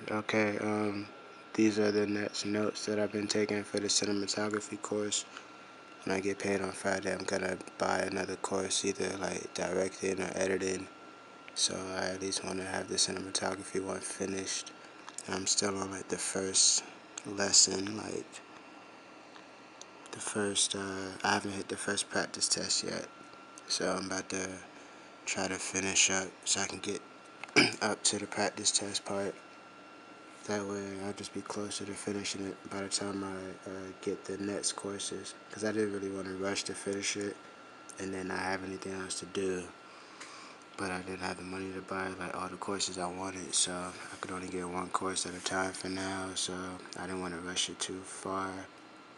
Okay, these are the next notes that I've been taking for the cinematography course. When I get paid on Friday, I'm gonna buy another course, either like directing or editing. So I at least want to have the cinematography one finished. I'm still on like the first lesson, like I haven't hit the first practice test yet. So I'm about to try to finish up so I can get up to the practice test part. That way I'll just be closer to finishing it by the time I get the next courses. Because I didn't really want to rush to finish it and then not have anything else to do. But I didn't have the money to buy like all the courses I wanted, so I could only get one course at a time for now. So I didn't want to rush it too far.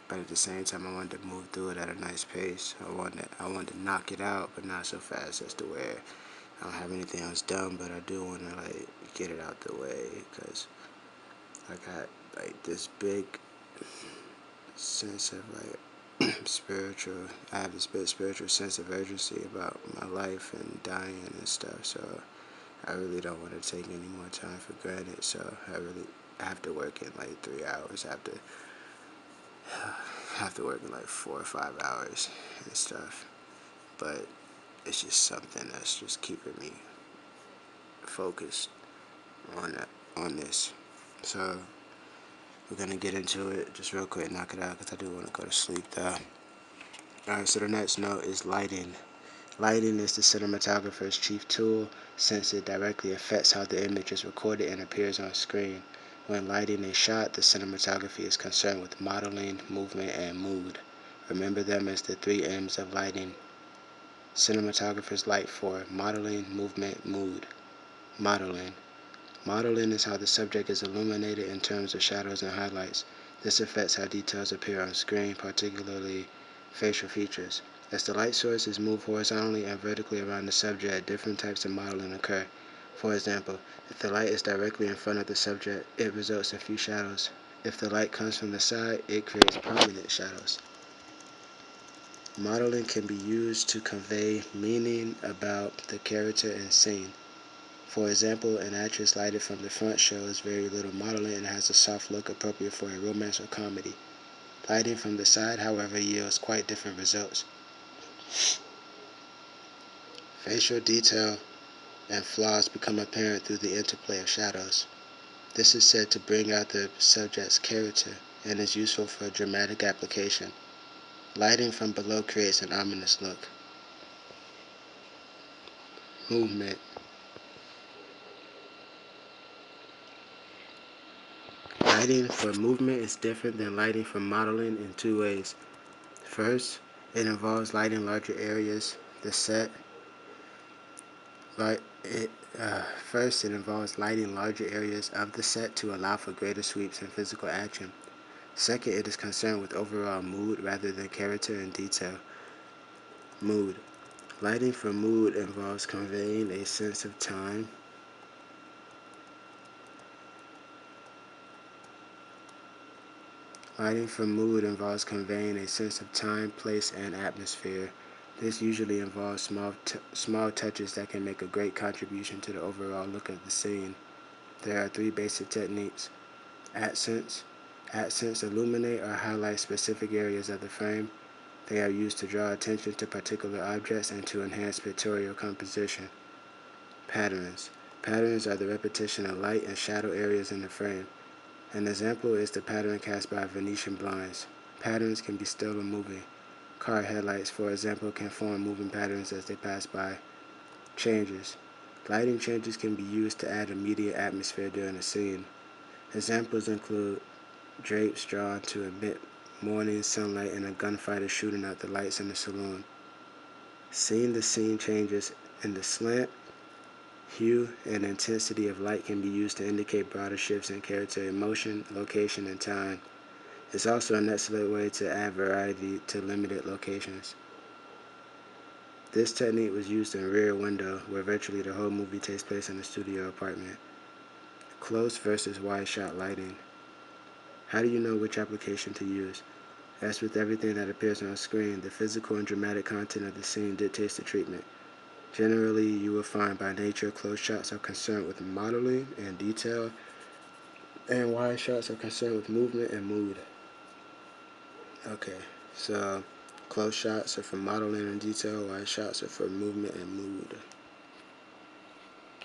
But at the same time, I wanted to move through it at a nice pace. I wanted to knock it out, but not so fast as to where I don't have anything else done. But I do want to like get it out the way because I got like this big sense of like spiritual. I have this big spiritual sense of urgency about my life and dying and stuff. So I really don't want to take any more time for granted. So I have to work in like 3 hours. I have to work in like 4 or 5 hours and stuff. But it's just something that's just keeping me focused on this. So we're gonna get into it just real quick, knock it out, because I do want to go to sleep though. Alright, so the next note is lighting. Lighting is the cinematographer's chief tool since it directly affects how the image is recorded and appears on screen. When lighting a shot, the cinematography is concerned with modeling, movement, and mood. Remember them as the 3 M's of lighting. Cinematographers light for modeling, movement, mood. Modeling. Modeling is how the subject is illuminated in terms of shadows and highlights. This affects how details appear on screen, particularly facial features. As the light source is moved horizontally and vertically around the subject, different types of modeling occur. For example, if the light is directly in front of the subject, it results in few shadows. If the light comes from the side, it creates prominent shadows. Modeling can be used to convey meaning about the character and scene. For example, an actress lighted from the front shows very little modeling and has a soft look appropriate for a romance or comedy. Lighting from the side, however, yields quite different results. Facial detail and flaws become apparent through the interplay of shadows. This is said to bring out the subject's character and is useful for dramatic application. Lighting from below creates an ominous look. Movement. Lighting for movement is different than lighting for modeling in 2 ways. First, it involves lighting larger areas. The set, light, it, First, it involves lighting larger areas of the set to allow for greater sweeps and physical action. Second, it is concerned with overall mood rather than character and detail. Mood. Lighting for mood involves conveying a sense of time, Lighting for mood involves conveying a sense of time, place, and atmosphere. This usually involves small touches that can make a great contribution to the overall look of the scene. There are 3 basic techniques. Accents. Accents illuminate or highlight specific areas of the frame. They are used to draw attention to particular objects and to enhance pictorial composition. Patterns. Patterns are the repetition of light and shadow areas in the frame. An example is the pattern cast by Venetian blinds. Patterns can be still or moving. Car headlights, for example, can form moving patterns as they pass by. Changes. Lighting changes can be used to add immediate atmosphere during a scene. Examples include drapes drawn to emit morning sunlight and a gunfighter shooting out the lights in the saloon. Scene-to-scene changes in the slant, hue, and intensity of light can be used to indicate broader shifts in character, emotion, location, and time. It's also an excellent way to add variety to limited locations. This technique was used in Rear Window, where virtually the whole movie takes place in a studio apartment. Close versus wide shot lighting. How do you know which application to use? As with everything that appears on screen, the physical and dramatic content of the scene dictates the treatment. Generally, you will find by nature close shots are concerned with modeling and detail, And wide shots are concerned with movement and mood. Okay, so close shots are for modeling and detail, wide shots are for movement and mood.